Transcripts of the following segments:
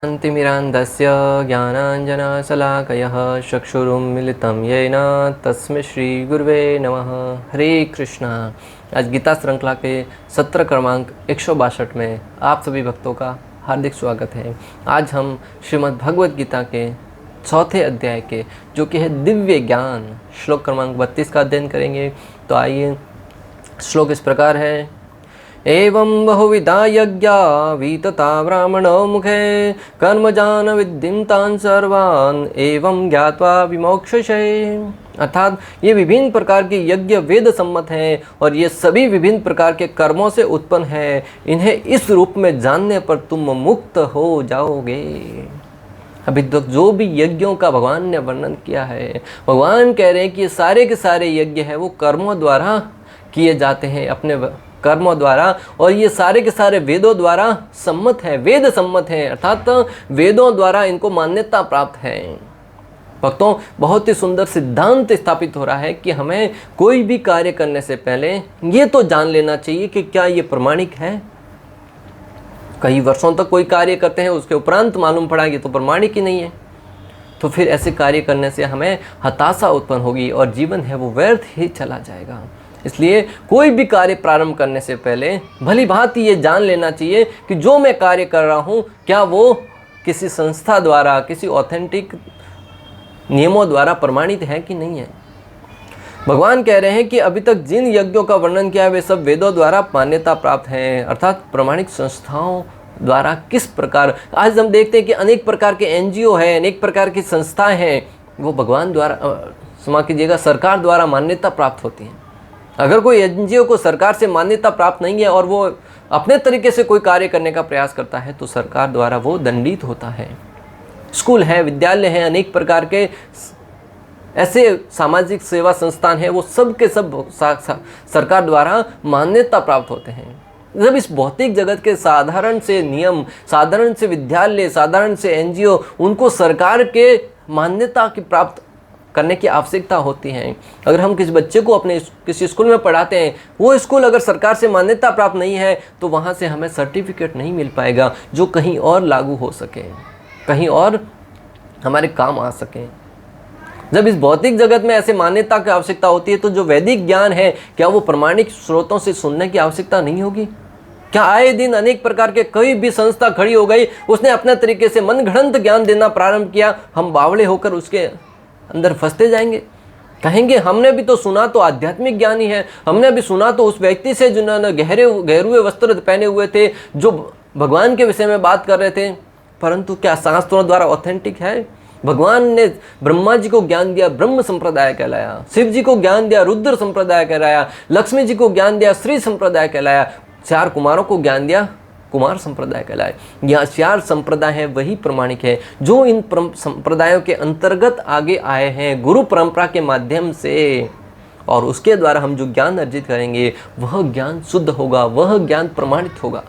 शान्तिमिरान्धस्य ज्ञानाञ्जनशलाकयः चक्षुरुन्मिलितं येन तस्मै श्रीगुरुवे नमः। हरे कृष्णा। आज गीता श्रृंखला के सत्र क्रमांक 162 में आप सभी भक्तों का हार्दिक स्वागत है। आज हम श्रीमद् भगवद गीता के चौथे अध्याय के जो कि है दिव्य ज्ञान श्लोक क्रमांक 32 का अध्ययन करेंगे। तो आइए, श्लोक इस प्रकार है। एवं बहुविधा यज्ञा वीतता ब्राह्मणो मुखे कर्मजान विद्धिं तान् सर्वान् एवं ज्ञात्वा विमोक्षसे। अर्थात ये विभिन्न प्रकार के यज्ञ वेद सम्मत हैं और ये सभी विभिन्न प्रकार के कर्मों से उत्पन्न हैं। इन्हें इस रूप में जानने पर तुम मुक्त हो जाओगे। अभी तक जो भी यज्ञों का भगवान ने वर्णन किया है, भगवान कह रहे हैं कि ये सारे के सारे यज्ञ हैं वो कर्मों द्वारा किए जाते हैं, अपने कर्मों द्वारा, और ये सारे के सारे वेदों द्वारा सम्मत है, वेद सम्मत हैं, अर्थात वेदों द्वारा इनको मान्यता प्राप्त है। भक्तों, बहुत ही सुंदर सिद्धांत स्थापित हो रहा है कि हमें कोई भी कार्य करने से पहले ये तो जान लेना चाहिए कि क्या ये प्रमाणिक है। कई वर्षों तक कोई कार्य करते हैं, उसके उपरांत मालूम पड़ा ये तो प्रमाणिक ही नहीं है, तो फिर ऐसे कार्य करने से हमें हताशा उत्पन्न होगी और जीवन है वो व्यर्थ ही चला जाएगा। इसलिए कोई भी कार्य प्रारंभ करने से पहले भली भांति ये जान लेना चाहिए कि जो मैं कार्य कर रहा हूँ क्या वो किसी संस्था द्वारा, किसी ऑथेंटिक नियमों द्वारा प्रमाणित है कि नहीं है। भगवान कह रहे हैं कि अभी तक जिन यज्ञों का वर्णन किया है वे सब वेदों द्वारा मान्यता प्राप्त हैं, अर्थात प्रमाणिक संस्थाओं द्वारा। किस प्रकार आज हम देखते हैं कि अनेक प्रकार के एनजीओ हैं, अनेक प्रकार की संस्थाएं हैं, वो भगवान द्वारा, क्षमा कीजिएगा, सरकार द्वारा मान्यता प्राप्त होती हैं। अगर कोई एनजीओ को सरकार से मान्यता प्राप्त नहीं है और वो अपने तरीके से कोई कार्य करने का प्रयास करता है तो सरकार द्वारा वो दंडित होता है। स्कूल है, विद्यालय हैं, अनेक प्रकार के ऐसे सामाजिक सेवा संस्थान हैं, वो सब के सब सरकार द्वारा मान्यता प्राप्त होते हैं। जब इस भौतिक जगत के साधारण से नियम, साधारण से विद्यालय, साधारण से एनजीओ, उनको सरकार के मान्यता की प्राप्त करने की आवश्यकता होती है। अगर हम किसी बच्चे को अपने किसी स्कूल में पढ़ाते हैं, वो स्कूल अगर सरकार से मान्यता प्राप्त नहीं है तो वहाँ से हमें सर्टिफिकेट नहीं मिल पाएगा जो कहीं और लागू हो सके, कहीं और हमारे काम आ सके। जब इस भौतिक जगत में ऐसे मान्यता की आवश्यकता होती है तो जो वैदिक ज्ञान है क्या वो प्रमाणिक स्रोतों से सुनने की आवश्यकता नहीं होगी? क्या आए दिन अनेक प्रकार के कोई भी संस्था खड़ी हो गई, उसने अपने तरीके से मनगढ़ंत ज्ञान देना प्रारंभ किया, हम बावड़े होकर उसके अंदर फंसते जाएंगे? कहेंगे हमने भी तो सुना तो आध्यात्मिक ज्ञान ही है, हमने भी सुना तो उस व्यक्ति से जिन्होंने गहरे वस्त्र पहने हुए थे, जो भगवान के विषय में बात कर रहे थे, परंतु क्या शास्त्रों द्वारा ऑथेंटिक है? भगवान ने ब्रह्मा जी को ज्ञान दिया, ब्रह्म संप्रदाय कहलाया। शिव जी को ज्ञान दिया, रुद्र संप्रदाय कहलाया। लक्ष्मी जी को ज्ञान दिया, श्री संप्रदाय कहलाया। 4 कुमारों को ज्ञान दिया, कुमार संप्रदाय कहलाए। यह 4 संप्रदाय हैं वही प्रमाणिक है जो इन संप्रदायों के अंतर्गत आगे आए हैं गुरु परंपरा के माध्यम से, और उसके द्वारा हम जो ज्ञान अर्जित करेंगे वह ज्ञान शुद्ध होगा, वह ज्ञान प्रमाणित होगा।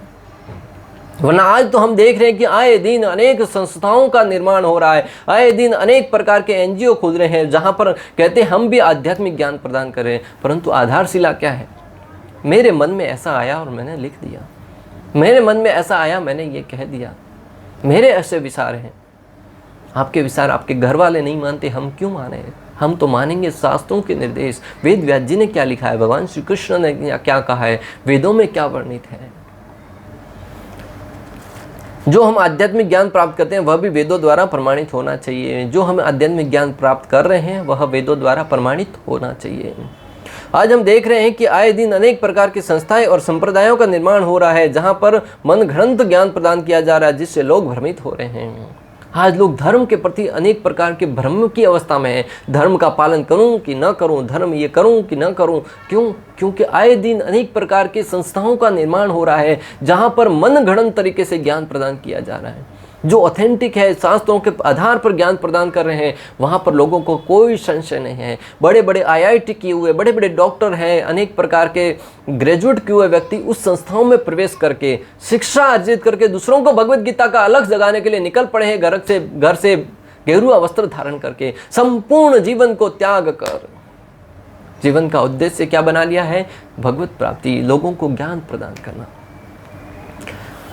वरना आज तो हम देख रहे हैं कि आए दिन अनेक संस्थाओं का निर्माण हो रहा है, आए दिन अनेक प्रकार के एनजीओ खुल रहे हैं जहाँ पर कहते हैं हम भी आध्यात्मिक ज्ञान प्रदान करें, परंतु आधारशिला क्या है? मेरे मन में ऐसा आया और मैंने लिख दिया, मेरे मन में ऐसा आया मैंने ये कह दिया, मेरे ऐसे विचार हैं। आपके विचार आपके घर वाले नहीं मानते, हम क्यों माने? हम तो मानेंगे शास्त्रों के निर्देश। वेद व्यास जी ने क्या लिखा है, भगवान श्री कृष्ण ने क्या कहा है, वेदों में क्या वर्णित है। जो हम आध्यात्मिक ज्ञान प्राप्त करते हैं वह भी वेदों द्वारा प्रमाणित होना चाहिए। जो हम आध्यात्मिक ज्ञान प्राप्त कर रहे हैं वह वेदों द्वारा प्रमाणित होना चाहिए। आज हम देख रहे हैं कि आए दिन अनेक प्रकार की संस्थाएं और संप्रदायों का निर्माण हो रहा है जहां पर मनगढ़ंत ज्ञान प्रदान किया जा रहा है, जिससे लोग भ्रमित हो रहे हैं। आज लोग धर्म के प्रति अनेक प्रकार के भ्रम की अवस्था में हैं। धर्म का पालन करूं कि न करूं, धर्म ये करूं कि न करूं। क्यों? क्योंकि आए दिन अनेक प्रकार की संस्थाओं का निर्माण हो रहा है जहां पर मनगढ़ंत तरीके से ज्ञान प्रदान किया जा रहा है। जो ऑथेंटिक है, शास्त्रों के आधार पर ज्ञान प्रदान कर रहे हैं, वहाँ पर लोगों को कोई संशय नहीं है। बड़े बड़े IIT किए हुए, बड़े बड़े डॉक्टर हैं, अनेक प्रकार के ग्रेजुएट किए हुए व्यक्ति उस संस्थाओं में प्रवेश करके शिक्षा अर्जित करके दूसरों को भगवद गीता का अलग जगाने के लिए निकल पड़े हैं, घर से गेरुआ वस्त्र धारण करके, संपूर्ण जीवन को त्याग कर। जीवन का उद्देश्य क्या बना लिया है? भगवत प्राप्ति, लोगों को ज्ञान प्रदान करना।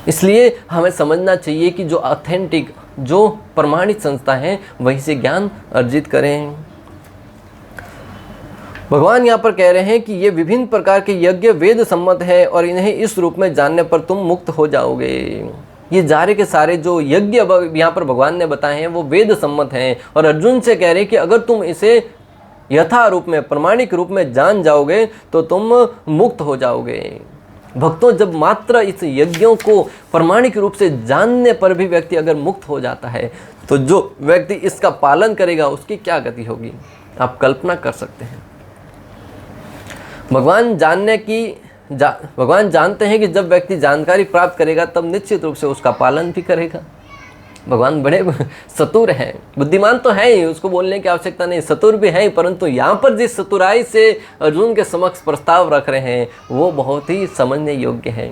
इसलिए हमें समझना चाहिए कि जो ऑथेंटिक, जो प्रमाणित संस्था है वहीं से ज्ञान अर्जित करें। भगवान यहाँ पर कह रहे हैं कि ये विभिन्न प्रकार के यज्ञ वेद सम्मत है और इन्हें इस रूप में जानने पर तुम मुक्त हो जाओगे। ये सारे के सारे जो यज्ञ यहाँ पर भगवान ने बताए हैं वो वेद सम्मत हैं और अर्जुन से कह रहे हैं कि अगर तुम इसे यथा रूप में, प्रामाणिक रूप में जान जाओगे तो तुम मुक्त हो जाओगे। भक्तों, जब मात्र इस यज्ञों को प्रामाणिक रूप से जानने पर भी व्यक्ति अगर मुक्त हो जाता है तो जो व्यक्ति इसका पालन करेगा उसकी क्या गति होगी, आप कल्पना कर सकते हैं। भगवान जानते हैं कि जब व्यक्ति जानकारी प्राप्त करेगा तब निश्चित रूप से उसका पालन भी करेगा। भगवान बड़े चतुर हैं, बुद्धिमान तो है ही, उसको बोलने की आवश्यकता नहीं, चतुर भी है, परंतु यहाँ पर जिस चतुराई से अर्जुन के समक्ष प्रस्ताव रख रहे हैं वो बहुत ही समझने योग्य है।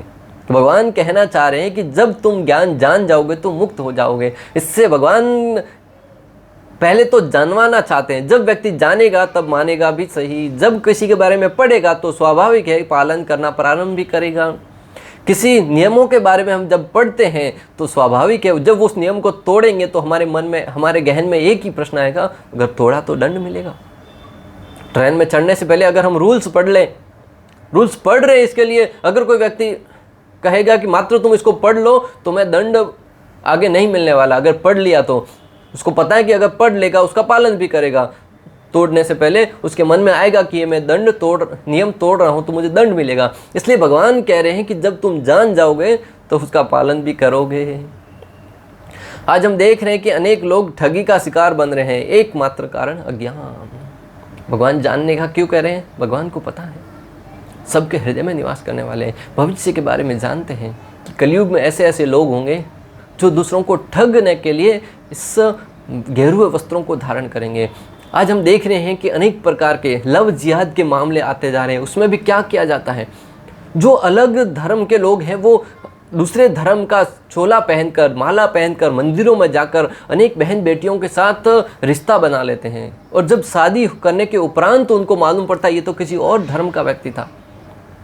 भगवान कहना चाह रहे हैं कि जब तुम ज्ञान जान जाओगे तो मुक्त हो जाओगे। इससे भगवान पहले तो जानवाना चाहते हैं। जब व्यक्ति जानेगा तब मानेगा भी सही, जब किसी के बारे में पढ़ेगा तो स्वाभाविक है पालन करना प्रारंभ भी करेगा। किसी नियमों के बारे में हम जब पढ़ते हैं तो स्वाभाविक है जब उस नियम को तोड़ेंगे तो हमारे मन में, हमारे गहन में एक ही प्रश्न आएगा, अगर तोड़ा तो दंड मिलेगा। ट्रेन में चढ़ने से पहले अगर हम रूल्स पढ़ लें, रूल्स पढ़ रहे हैं इसके लिए, अगर कोई व्यक्ति कहेगा कि मात्र तुम इसको पढ़ लो तो मैं दंड आगे नहीं मिलने वाला, अगर पढ़ लिया तो उसको पता है कि अगर पढ़ लेगा उसका पालन भी करेगा, तोड़ने से पहले उसके मन में आएगा कि ये मैं नियम तोड़ रहा हूँ तो मुझे दंड मिलेगा। इसलिए भगवान कह रहे हैं कि जब तुम जान जाओगे तो उसका पालन भी करोगे। आज हम देख रहे हैं कि अनेक लोग ठगी का शिकार बन रहे हैं, एकमात्र कारण अज्ञान। भगवान जानने का क्यों कह रहे हैं? भगवान को पता है, सबके हृदय में निवास करने वाले हैं, भविष्य के बारे में जानते हैं कि कलयुग में ऐसे ऐसे लोग होंगे जो दूसरों को ठगने के लिए इस गेरुए वस्त्रों को धारण करेंगे। आज हम देख रहे हैं कि अनेक प्रकार के लव जिहाद के मामले आते जा रहे हैं। उसमें भी क्या किया जाता है, जो अलग धर्म के लोग हैं वो दूसरे धर्म का चोला पहनकर, माला पहनकर मंदिरों में जाकर अनेक बहन बेटियों के साथ रिश्ता बना लेते हैं और जब शादी करने के उपरांत तो उनको मालूम पड़ता है ये तो किसी और धर्म का व्यक्ति था।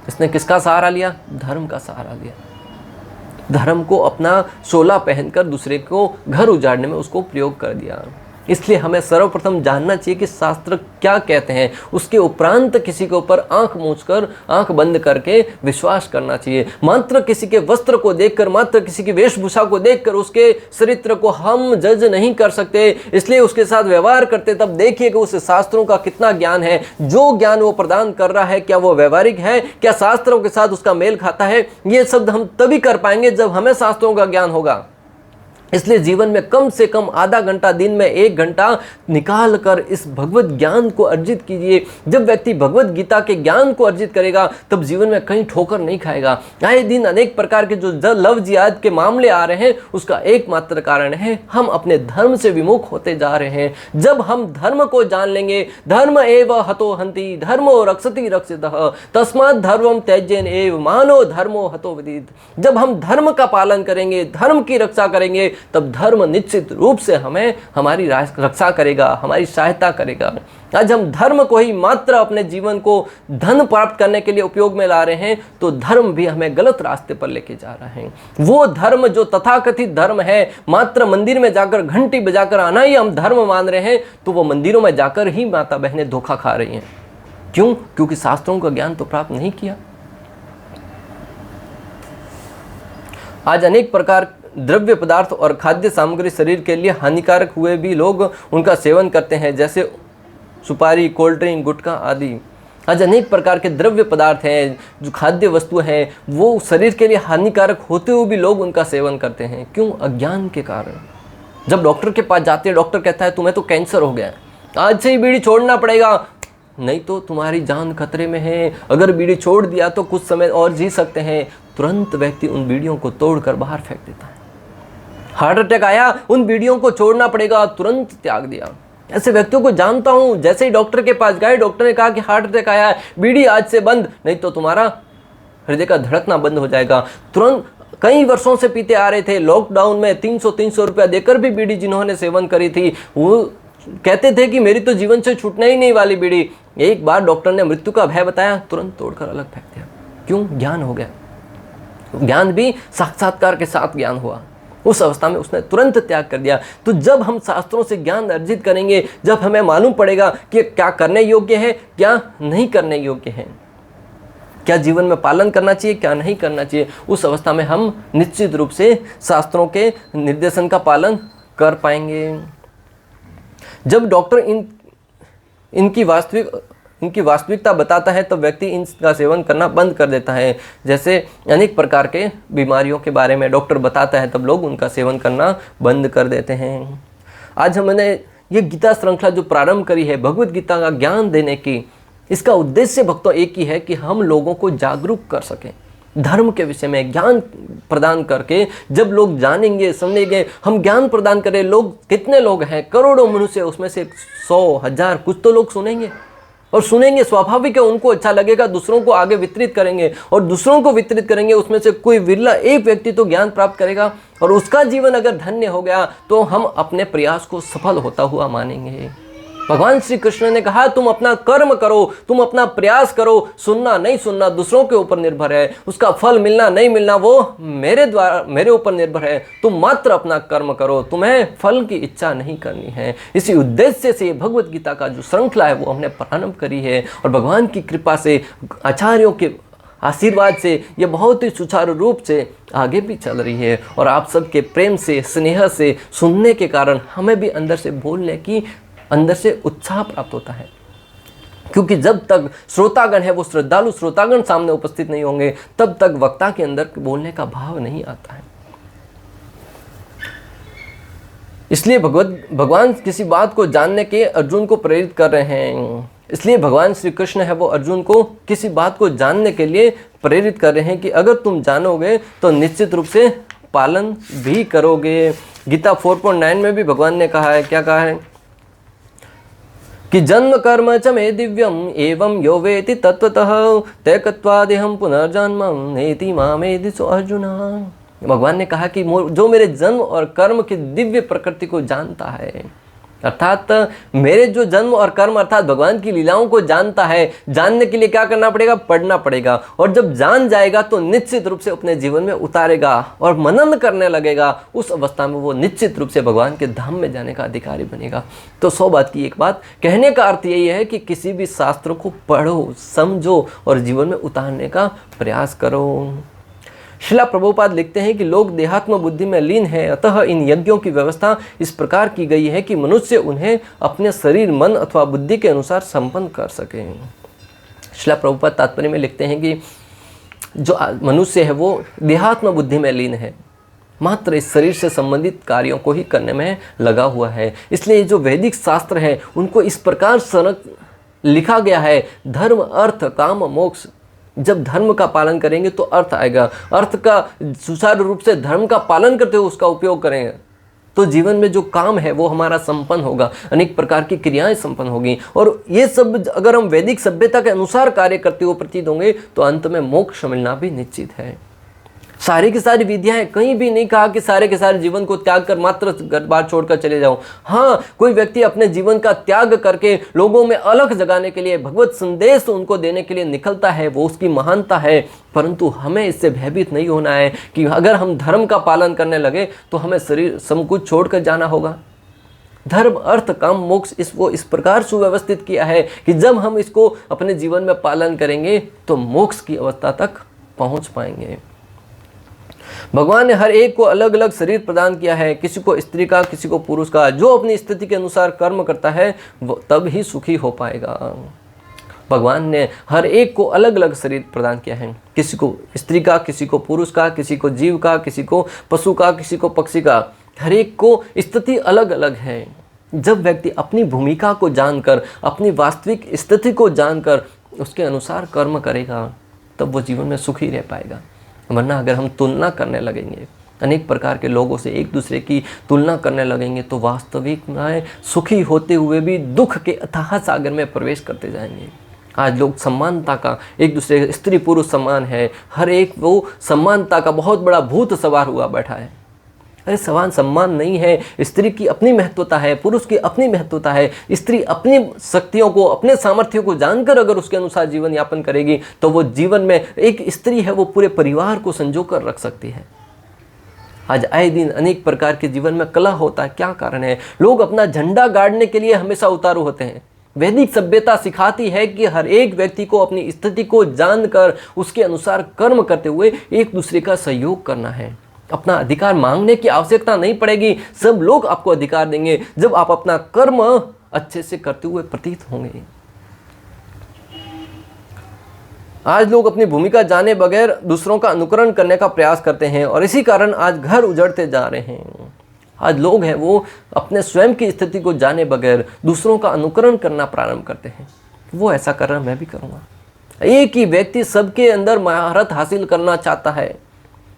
इसने किसका सहारा लिया? धर्म का सहारा लिया। धर्म को अपना शोला पहनकर दूसरे को घर उजाड़ने में उसको प्रयोग कर दिया। इसलिए हमें सर्वप्रथम जानना चाहिए कि शास्त्र क्या कहते हैं, उसके उपरांत किसी के ऊपर आंख मूंछकर, आंख बंद करके विश्वास करना चाहिए। मात्र किसी के वस्त्र को देखकर, मात्र किसी की वेशभूषा को देखकर उसके चरित्र को हम जज नहीं कर सकते। इसलिए उसके साथ व्यवहार करते तब देखिए कि उस शास्त्रों का कितना ज्ञान है, जो ज्ञान वो प्रदान कर रहा है क्या वो व्यवहारिक है, क्या शास्त्रों के साथ उसका मेल खाता है। ये शब्द हम तभी कर पाएंगे जब हमें शास्त्रों का ज्ञान होगा। इसलिए जीवन में कम से कम आधा घंटा, दिन में 1 घंटा निकाल कर इस भगवत ज्ञान को अर्जित कीजिए। जब व्यक्ति भगवत गीता के ज्ञान को अर्जित करेगा तब जीवन में कहीं ठोकर नहीं खाएगा। आए दिन अनेक प्रकार के जो लव जिहाद के मामले आ रहे हैं उसका एकमात्र कारण है हम अपने धर्म से विमुख होते जा रहे हैं। जब हम धर्म को जान लेंगे, धर्म एव हतो हन्ति धर्मो रक्षति रक्षितः तस्मात् धर्मं त्यजेन एव मानो धर्मो हतो विदित। जब हम धर्म का पालन करेंगे, धर्म की रक्षा करेंगे तब धर्म निश्चित रूप से हमें हमारी रक्षा करेगा, हमारी सहायता करेगा। आज हम धर्म को ही मात्र अपने जीवन को धन प्राप्त करने के लिए उपयोग में ला रहे हैं तो धर्म भी हमें गलत रास्ते पर लेके जा रहा है। वो धर्म जो तथाकथित धर्म है, मात्र मंदिर में जाकर घंटी बजाकर आना ही हम धर्म मान रहे हैं, तो वो मंदिरों में जाकर ही माता बहनें धोखा खा रही हैं। क्यों? क्योंकि शास्त्रों का ज्ञान तो प्राप्त नहीं किया। आज अनेक प्रकार द्रव्य पदार्थ और खाद्य सामग्री शरीर के लिए हानिकारक हुए भी लोग उनका सेवन करते हैं, जैसे सुपारी, कोल्ड ड्रिंक, गुटखा आदि। आज अनेक प्रकार के द्रव्य पदार्थ हैं, जो खाद्य वस्तु हैं, वो शरीर के लिए हानिकारक होते हुए भी लोग उनका सेवन करते हैं। क्यों? अज्ञान के कारण। जब डॉक्टर के पास जाते हैं, डॉक्टर कहता है तुम्हें तो कैंसर हो गया है, आज से ही बीड़ी छोड़ना पड़ेगा, नहीं तो तुम्हारी जान खतरे में है, अगर बीड़ी छोड़ दिया तो कुछ समय और जी सकते हैं। तुरंत व्यक्ति उन बीड़ियों को तोड़कर बाहर फेंक देता है। हार्ट अटैक आया, उन बीड़ियों को छोड़ना पड़ेगा, तुरंत त्याग दिया। ऐसे व्यक्तियों को जानता हूं, जैसे ही डॉक्टर के पास गए, डॉक्टर ने कहा कि हार्ट अटैक आया है, बीड़ी आज से बंद, नहीं तो तुम्हारा हृदय का धड़कना बंद हो जाएगा। तुरंत कई वर्षों से पीते आ रहे थे, लॉकडाउन में 300 रुपया देकर भी बीड़ी जिन्होंने सेवन करी थी, वो कहते थे कि मेरी तो जीवन से छूटने ही नहीं वाली बीड़ी। एक बार डॉक्टर ने मृत्यु का भय बताया, तुरंत तोड़कर अलग फेंक दिया। क्यों? ज्ञान हो गया। ज्ञान भी साक्षात्कार के साथ ज्ञान हुआ। उस अवस्था में उसने तुरंत त्याग कर दिया। तो जब हम शास्त्रों से ज्ञान अर्जित करेंगे, जब हमें मालूम पड़ेगा कि क्या करने योग्य है, क्या नहीं करने योग्य है, क्या जीवन में पालन करना चाहिए, क्या नहीं करना चाहिए, उस अवस्था में हम निश्चित रूप से शास्त्रों के निर्देशन का पालन कर पाएंगे। जब डॉक्टर इनकी वास्तविकता बताता है तो व्यक्ति इनका सेवन करना बंद कर देता है। जैसे अनेक प्रकार के बीमारियों के बारे में डॉक्टर बताता है तब लोग उनका सेवन करना बंद कर देते हैं। आज हमने ये गीता श्रृंखला जो प्रारंभ करी है भगवत गीता का ज्ञान देने की, इसका उद्देश्य भक्तों एक ही है कि हम लोगों को जागरूक कर सकें, धर्म के विषय में ज्ञान प्रदान करके। जब लोग जानेंगे, समझेंगे, हम ज्ञान प्रदान करें, लोग कितने लोग हैं, करोड़ों मनुष्य, उसमें से 100, 1000 कुछ तो लोग सुनेंगे, और सुनेंगे स्वाभाविक है, उनको अच्छा लगेगा, दूसरों को आगे वितरित करेंगे, और दूसरों को वितरित करेंगे, उसमें से कोई विरला एक व्यक्ति तो ज्ञान प्राप्त करेगा, और उसका जीवन अगर धन्य हो गया तो हम अपने प्रयास को सफल होता हुआ मानेंगे। भगवान श्री कृष्ण ने कहा तुम अपना कर्म करो, तुम अपना प्रयास करो, सुनना नहीं सुनना दूसरों के ऊपर निर्भर है, उसका फल मिलना नहीं मिलना वो मेरे ऊपर निर्भर है, तुम मात्र अपना कर्म करो, तुम्हें फल की इच्छा नहीं करनी है। इसी उद्देश्य से भगवत गीता का जो श्रृंखला है वो हमने प्रारंभ करी है, और भगवान की कृपा से, आचार्यों के आशीर्वाद से ये बहुत ही सुचारू रूप से आगे भी चल रही है। और आप सबके प्रेम से, स्नेह से सुनने के कारण हमें भी अंदर से बोलने की, अंदर से उत्साह प्राप्त होता है। क्योंकि जब तक श्रोतागण है वो श्रद्धालु श्रोतागण सामने उपस्थित नहीं होंगे तब तक वक्ता के अंदर बोलने का भाव नहीं आता है। इसलिए भगवान किसी बात को जानने के अर्जुन को प्रेरित कर रहे हैं। इसलिए भगवान श्री कृष्ण है वो अर्जुन को किसी बात को जानने के लिए प्रेरित कर रहे हैं कि अगर तुम जानोगे तो निश्चित रूप से पालन भी करोगे। गीता 4.9 में भी भगवान ने कहा है, क्या कहा है कि जन्म कर्म च मे दिव्यम एवं यो वेति तत्वतः तैकत्वादेहं पुनर्जन्मं नेति मामेदिषो अर्जुन। भगवान ने कहा कि जो मेरे जन्म और कर्म की दिव्य प्रकृति को जानता है, अर्थात मेरे जो जन्म और कर्म अर्थात भगवान की लीलाओं को जानता है, जानने के लिए क्या करना पड़ेगा, पढ़ना पड़ेगा। और जब जान जाएगा तो निश्चित रूप से अपने जीवन में उतारेगा और मनन करने लगेगा। उस अवस्था में वो निश्चित रूप से भगवान के धाम में जाने का अधिकारी बनेगा। तो 100 बात की एक बात कहने का अर्थ यही है कि किसी भी शास्त्र को पढ़ो, समझो और जीवन में उतारने का प्रयास करो। श्रील प्रभुपाद लिखते हैं कि लोग देहात्म बुद्धि में लीन हैं, अतः इन यज्ञों की व्यवस्था इस प्रकार की गई है कि मनुष्य उन्हें अपने शरीर, मन अथवा बुद्धि के अनुसार संपन्न कर सके। श्रील प्रभुपाद तात्पर्य में लिखते हैं कि जो मनुष्य है वो देहात्म बुद्धि में लीन है, मात्र इस शरीर से संबंधित कार्यों को ही करने में लगा हुआ है। इसलिए जो वैदिक शास्त्र है उनको इस प्रकार लिखा गया है, धर्म, अर्थ, काम, मोक्ष। जब धर्म का पालन करेंगे तो अर्थ आएगा, अर्थ का सुचारू रूप से धर्म का पालन करते हुए उसका उपयोग करेंगे तो जीवन में जो काम है वो हमारा संपन्न होगा, अनेक प्रकार की क्रियाएं संपन्न होगी। और ये सब अगर हम वैदिक सभ्यता के अनुसार कार्य करते हुए प्रतीत होंगे तो अंत में मोक्ष मिलना भी निश्चित है। सारी की सारी विद्याएं, कहीं भी नहीं कहा कि सारे के सारे जीवन को त्याग कर मात्र घर बार छोड़कर चले जाओ। हाँ, कोई व्यक्ति अपने जीवन का त्याग करके लोगों में अलग जगाने के लिए, भगवत संदेश उनको देने के लिए निकलता है, वो उसकी महानता है। परंतु हमें इससे भयभीत नहीं होना है कि अगर हम धर्म का पालन करने लगे तो हमें शरीर सब कुछ छोड़कर जाना होगा। धर्म, अर्थ, काम, मोक्ष इस प्रकार सुव्यवस्थित किया है कि जब हम इसको अपने जीवन में पालन करेंगे तो मोक्ष की अवस्था तक पहुंच पाएंगे। भगवान ने हर एक को अलग अलग शरीर प्रदान किया है, किसी को स्त्री का, किसी को पुरुष का। जो अपनी स्थिति के अनुसार कर्म करता है वो तब ही सुखी हो पाएगा। भगवान ने हर एक को अलग अलग शरीर प्रदान किया है, किसी को स्त्री का, किसी को पुरुष का, किसी को जीव का, किसी को पशु का, किसी को पक्षी का। हर एक को स्थिति अलग अलग है। जब व्यक्ति अपनी भूमिका को जानकर, अपनी वास्तविक स्थिति को जानकर उसके अनुसार कर्म करेगा तब वो जीवन में सुखी रह पाएगा। वरना अगर हम तुलना करने लगेंगे, अनेक प्रकार के लोगों से एक दूसरे की तुलना करने लगेंगे तो वास्तविक में सुखी होते हुए भी दुख के अथाह सागर में प्रवेश करते जाएंगे। आज लोग समानता का, एक दूसरे स्त्री पुरुष समान है, हर एक वो समानता का बहुत बड़ा भूत सवार हुआ बैठा है। अरे समान सम्मान नहीं है। स्त्री की अपनी महत्वता है, पुरुष की अपनी महत्वता है। स्त्री अपनी शक्तियों को, अपने सामर्थ्यों को जानकर अगर उसके अनुसार जीवन यापन करेगी तो वो जीवन में एक स्त्री है, वो पूरे परिवार को संजो कर रख सकती है। आज आए दिन अनेक प्रकार के जीवन में कलह होता है। क्या कारण है? लोग अपना झंडा गाड़ने के लिए हमेशा उतारू होते हैं। वैदिक सभ्यता सिखाती है कि हर एक व्यक्ति को अपनी स्थिति को जानकर उसके अनुसार कर्म करते हुए एक दूसरे का सहयोग करना है। अपना अधिकार मांगने की आवश्यकता नहीं पड़ेगी, सब लोग आपको अधिकार देंगे जब आप अपना कर्म अच्छे से करते हुए प्रतीत होंगे। आज लोग अपनी भूमिका जाने बगैर दूसरों का अनुकरण करने का प्रयास करते हैं और इसी कारण आज घर उजड़ते जा रहे हैं। आज लोग हैं वो अपने स्वयं की स्थिति को जाने बगैर दूसरों का अनुकरण करना प्रारंभ करते हैं। वो ऐसा कर रहा, मैं भी करूँगा। एक ही व्यक्ति सबके अंदर महारत हासिल करना चाहता है।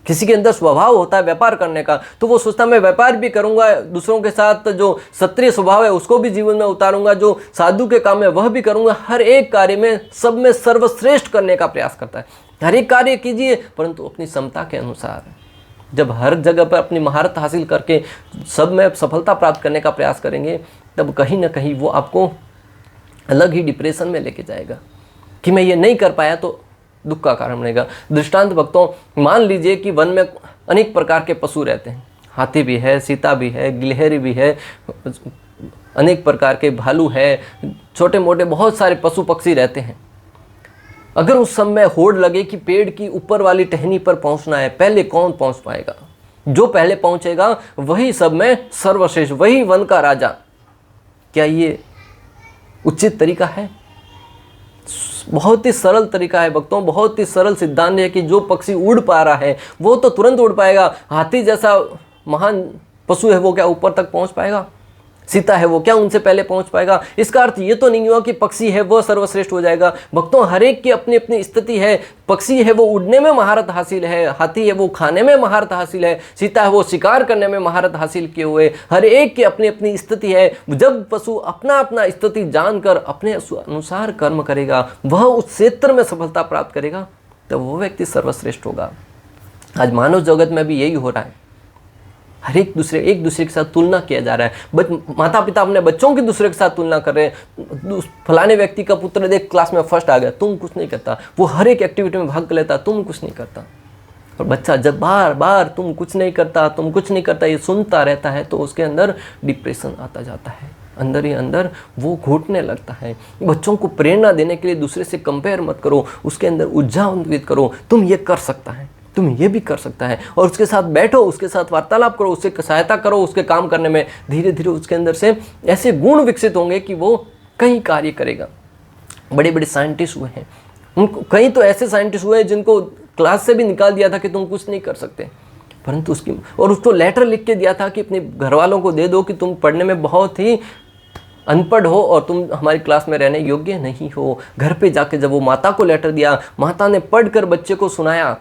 किसी के अंदर स्वभाव होता है व्यापार करने का, तो वो सोचता है मैं व्यापार भी करूंगा, दूसरों के साथ जो क्षत्रिय स्वभाव है उसको भी जीवन में उतारूंगा, जो साधु के काम है वह भी करूंगा। हर एक कार्य में सब में सर्वश्रेष्ठ करने का प्रयास करता है। हर एक कार्य कीजिए परंतु अपनी क्षमता के अनुसार। जब हर जगह पर अपनी महारत हासिल करके सब में सफलता प्राप्त करने का प्रयास करेंगे तब कहीं ना कहीं वो आपको अलग ही डिप्रेशन में लेके जाएगा कि मैं ये नहीं कर पाया तो दुख का कारण बनेगा। दृष्टांत भक्तों, मान लीजिए कि वन में अनेक प्रकार के पशु रहते हैं। हाथी भी है, सीता भी है, गिलहरी भी है, अनेक प्रकार के भालू है, छोटे मोटे बहुत सारे पशु पक्षी रहते हैं। अगर उस समय होड़ लगे कि पेड़ की ऊपर वाली टहनी पर पहुंचना है, पहले कौन पहुंच पाएगा? जो पहले पहुंचेगा वही सब में सर्वश्रेष्ठ, वही वन का राजा। क्या ये उचित तरीका है? बहुत ही सरल तरीका है भक्तों, बहुत ही सरल सिद्धांत है कि जो पक्षी उड़ पा रहा है वो तो तुरंत उड़ पाएगा। हाथी जैसा महान पशु है वो क्या ऊपर तक पहुंच पाएगा? सीता है वो क्या उनसे पहले पहुंच पाएगा? इसका अर्थ ये तो नहीं हुआ कि पक्षी है वो सर्वश्रेष्ठ हो जाएगा। भक्तों, हर एक की अपनी अपनी स्थिति है। पक्षी है वो उड़ने में महारत हासिल है, हाथी है वो खाने में महारत हासिल है, सीता है वो शिकार करने में महारत हासिल किए हुए। हर एक की अपनी अपनी स्थिति है। जब पशु अपना अपना स्थिति जानकर अपने अनुसार कर्म करेगा, वह उस क्षेत्र में सफलता प्राप्त करेगा, तो वो व्यक्ति सर्वश्रेष्ठ होगा। आज मानव जगत में भी यही हो रहा है। हर एक दूसरे के साथ तुलना किया जा रहा है। माता पिता अपने बच्चों की दूसरे के साथ तुलना कर रहे हैं। फलाने व्यक्ति का पुत्र देख क्लास में फर्स्ट आ गया, तुम कुछ नहीं करता। वो हर एक एक्टिविटी में भाग लेता, तुम कुछ नहीं करता। और बच्चा जब बार बार तुम कुछ नहीं करता ये सुनता रहता है तो उसके अंदर डिप्रेशन आता जाता है। अंदर ही अंदर वो घुटने लगता है। बच्चों को प्रेरणा देने के लिए दूसरे से कंपेयर मत करो, उसके अंदर ऊर्जान्वित करो। तुम ये कर सकता है, तुम ये भी कर सकता है, और उसके साथ बैठो, उसके साथ वार्तालाप करो, उससे सहायता करो उसके काम करने में। धीरे धीरे उसके अंदर से ऐसे गुण विकसित होंगे कि वो कहीं कार्य करेगा। बड़े बड़े साइंटिस्ट हुए हैं, उनको कई तो ऐसे साइंटिस्ट हुए हैं जिनको क्लास से भी निकाल दिया था कि तुम कुछ नहीं कर सकते, परंतु उसको लेटर लिख के दिया था कि अपने घर वालों को दे दो कि तुम पढ़ने में बहुत ही अनपढ़ हो और तुम हमारी क्लास में रहने योग्य नहीं हो। घर पे जाके जब वो माता को लेटर दिया, माता ने पढ़कर बच्चे को सुनाया,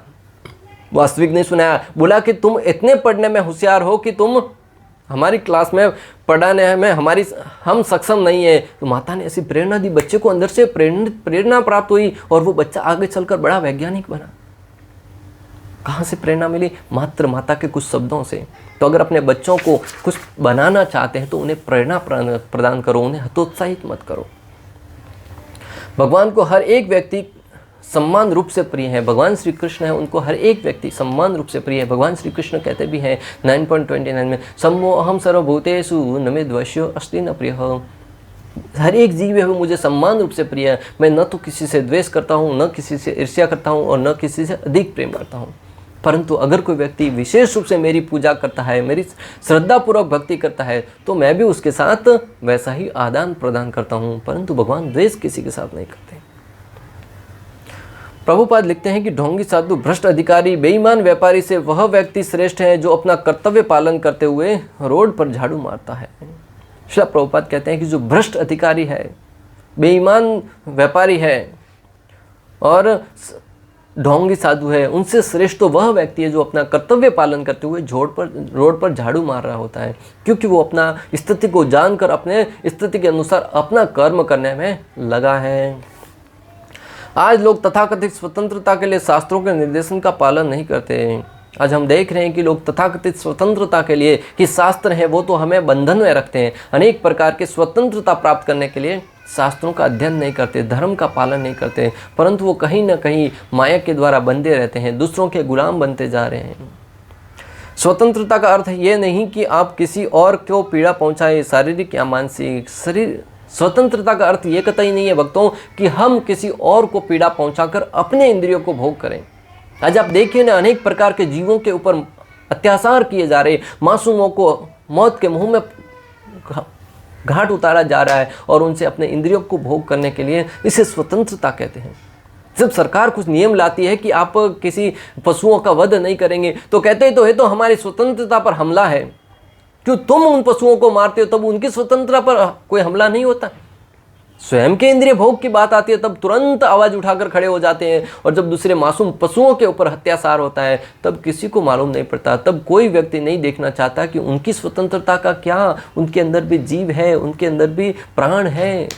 वास्तविक नहीं सुनाया, बोला कि तुम इतने पढ़ने में होशियार हो कि तुम हमारी क्लास में पढ़ाने में हम सक्षम नहीं है। तो माता ने ऐसी प्रेरणा दी, बच्चे को अंदर से प्रेरणा प्राप्त हुई और वो बच्चा आगे चलकर बड़ा वैज्ञानिक बना। कहाँ से प्रेरणा मिली? मात्र माता के कुछ शब्दों से। तो अगर अपने बच्चों को कुछ बनाना चाहते हैं तो उन्हें प्रेरणा प्रदान करो, उन्हें हतोत्साहित मत करो। भगवान को हर एक व्यक्ति सम्मान रूप से प्रिय है। भगवान श्री कृष्ण है, उनको हर एक व्यक्ति सम्मान रूप से प्रिय है। भगवान श्री कृष्ण कहते भी हैं 9.29 में, सम्मो अहम सर्वभूतेषु न मे द्वेष्यो अस्ति न प्रियः। हर एक जीव है वो मुझे सम्मान रूप से प्रिय है। मैं न तो किसी से द्वेष करता हूँ, न किसी से ईर्ष्या करता हूँ और न किसी से अधिक प्रेम करता हूँ। परंतु अगर कोई व्यक्ति विशेष रूप से मेरी पूजा करता है, मेरी श्रद्धापूर्वक भक्ति करता है, तो मैं भी उसके साथ वैसा ही आदान प्रदान करता हूँ। परंतु भगवान द्वेष किसी के साथ नहीं करते। प्रभुपाद लिखते हैं कि ढोंगी साधु, भ्रष्ट अधिकारी, बेईमान व्यापारी से वह व्यक्ति श्रेष्ठ है जो अपना कर्तव्य पालन करते हुए रोड पर झाड़ू मारता है। श्री प्रभुपाद कहते हैं कि जो भ्रष्ट अधिकारी है, बेईमान व्यापारी है और ढोंगी साधु है, उनसे श्रेष्ठ तो वह व्यक्ति है जो अपना कर्तव्य पालन करते हुए रोड पर झाड़ू मार रहा होता है, क्योंकि वो अपना स्थिति को जानकर अपने स्थिति के अनुसार अपना कर्म करने में लगा है। आज लोग तथाकथित स्वतंत्रता के लिए शास्त्रों के निर्देशन का पालन नहीं करते। आज हम देख रहे हैं कि लोग तथाकथित स्वतंत्रता के लिए कि शास्त्र हैं वो तो हमें बंधन में रखते हैं, अनेक प्रकार के स्वतंत्रता प्राप्त करने के लिए शास्त्रों का अध्ययन नहीं करते, धर्म का पालन नहीं करते, परंतु वो कहीं ना कहीं माया के द्वारा बंधे रहते हैं, दूसरों के गुलाम बनते जा रहे हैं। स्वतंत्रता का अर्थ ये नहीं कि आप किसी और को पीड़ा पहुंचाए, शारीरिक या मानसिक। स्वतंत्रता का अर्थ ये कतई नहीं है भक्तों कि हम किसी और को पीड़ा पहुंचाकर अपने इंद्रियों को भोग करें। आज आप देखिए ना, अनेक प्रकार के जीवों के ऊपर अत्याचार किए जा रहे, मासूमों को मौत के मुंह में घाट उतारा जा रहा है और उनसे अपने इंद्रियों को भोग करने के लिए, इसे स्वतंत्रता कहते हैं। जब सरकार कुछ नियम लाती है कि आप किसी पशुओं का वध नहीं करेंगे, तो कहते ही तो है तो हमारी स्वतंत्रता पर हमला है। क्यों तुम उन पशुओं को मारते हो तब उनकी स्वतंत्रता पर कोई हमला नहीं होता। स्वयं के इंद्रिय भोग की बात आती है तब तुरंत आवाज उठाकर खड़े हो जाते हैं, और जब दूसरे मासूम पशुओं के ऊपर अत्याचार होता है तब किसी को मालूम नहीं पड़ता, तब कोई व्यक्ति नहीं देखना चाहता कि उनकी स्वतंत्रता का क्या, उनके अंदर भी जीव है, उनके अंदर भी प्राण है।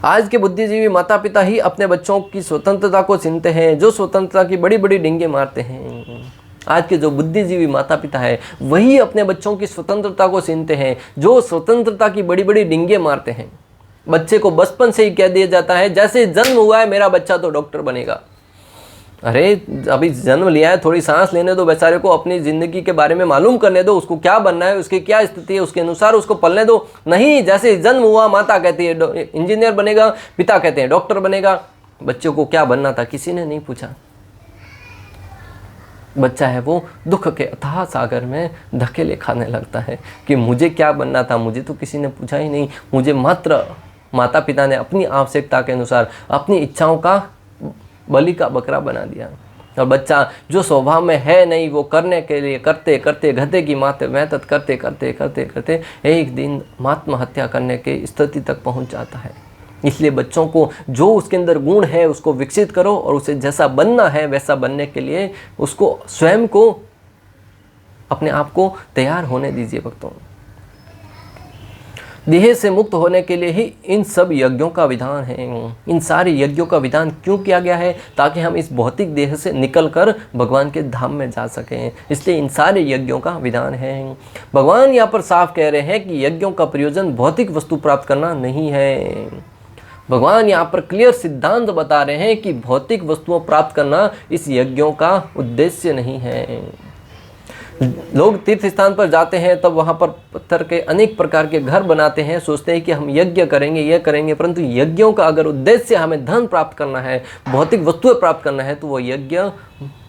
आज के बुद्धिजीवी माता पिता ही अपने बच्चों की स्वतंत्रता को छीनते हैं, जो स्वतंत्रता की बड़ी बड़ी डींगे मारते हैं। आज के जो बुद्धिजीवी माता पिता है वही अपने बच्चों की स्वतंत्रता को छीनते हैं, जो स्वतंत्रता की बड़ी बड़ी डींगे मारते हैं। बच्चे को बचपन से ही कह दिया जाता है, जैसे जन्म हुआ है मेरा बच्चा तो डॉक्टर बनेगा। अरे अभी जन्म लिया है, थोड़ी सांस लेने दो बेचारे को, अपनी ज़िंदगी के बारे में मालूम करने दो, उसको क्या बनना है, उसकी क्या स्थिति है, उसके अनुसार उसको पलने दो। नहीं, जैसे जन्म हुआ माता कहती है इंजीनियर बनेगा, पिता कहते हैं डॉक्टर बनेगा। बच्चों को क्या बनना था किसी ने नहीं पूछा। बच्चा है वो दुख के अथाह सागर में धकेले खाने लगता है कि मुझे क्या बनना था, मुझे तो किसी ने पूछा ही नहीं। मुझे मात्र माता पिता ने अपनी आवश्यकता के अनुसार अपनी इच्छाओं का बलि का बकरा बना दिया। और बच्चा जो स्वभाव में है नहीं वो करने के लिए करते करते गधे की माते मेहनत करते करते करते करते एक दिन आत्महत्या करने की स्थिति तक पहुंच जाता है। इसलिए बच्चों को जो उसके अंदर गुण है उसको विकसित करो, और उसे जैसा बनना है वैसा बनने के लिए उसको स्वयं को, अपने आप को तैयार होने दीजिए भक्तों। देह से मुक्त होने के लिए ही इन सब यज्ञों का विधान है। इन सारे यज्ञों का विधान क्यों किया गया है? ताकि हम इस भौतिक देह से निकलकर भगवान के धाम में जा सकें, इसलिए इन सारे यज्ञों का विधान है। भगवान यहाँ पर साफ कह रहे हैं कि यज्ञों का प्रयोजन भौतिक वस्तु प्राप्त करना नहीं है। भगवान यहाँ पर क्लियर सिद्धांत बता रहे हैं कि भौतिक वस्तुओं प्राप्त करना इस यज्ञों का उद्देश्य नहीं है। लोग तीर्थ स्थान पर जाते हैं तब वहाँ पर पत्थर के अनेक प्रकार के घर बनाते हैं, सोचते हैं कि हम यज्ञ करेंगे, यह करेंगे, परंतु यज्ञों का अगर उद्देश्य हमें धन प्राप्त करना है, भौतिक वस्तुएं प्राप्त करना है, तो वो यज्ञ,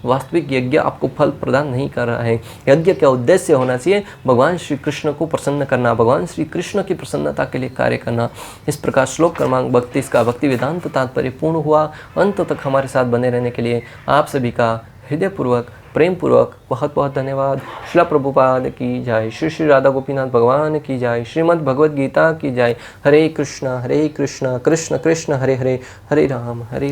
वास्तविक यज्ञ आपको फल प्रदान नहीं कर रहा है। यज्ञ का उद्देश्य होना चाहिए भगवान श्री कृष्ण को प्रसन्न करना, भगवान श्री कृष्ण की प्रसन्नता के लिए कार्य करना। इस प्रकार श्लोक क्रमांक 32 का भक्ति वेदांत तात्पर्य पूर्ण हुआ। अंत तक हमारे साथ बने रहने के लिए आप सभी का हृदयपूर्वक प्रेम पूर्वक बहुत बहुत धन्यवाद। श्रील प्रभुपाद की जय, श्री श्री राधा गोपीनाथ भगवान की जय, श्रीमद् भगवद गीता की जय। हरे कृष्णा कृष्ण कृष्ण हरे हरे, हरे राम हरे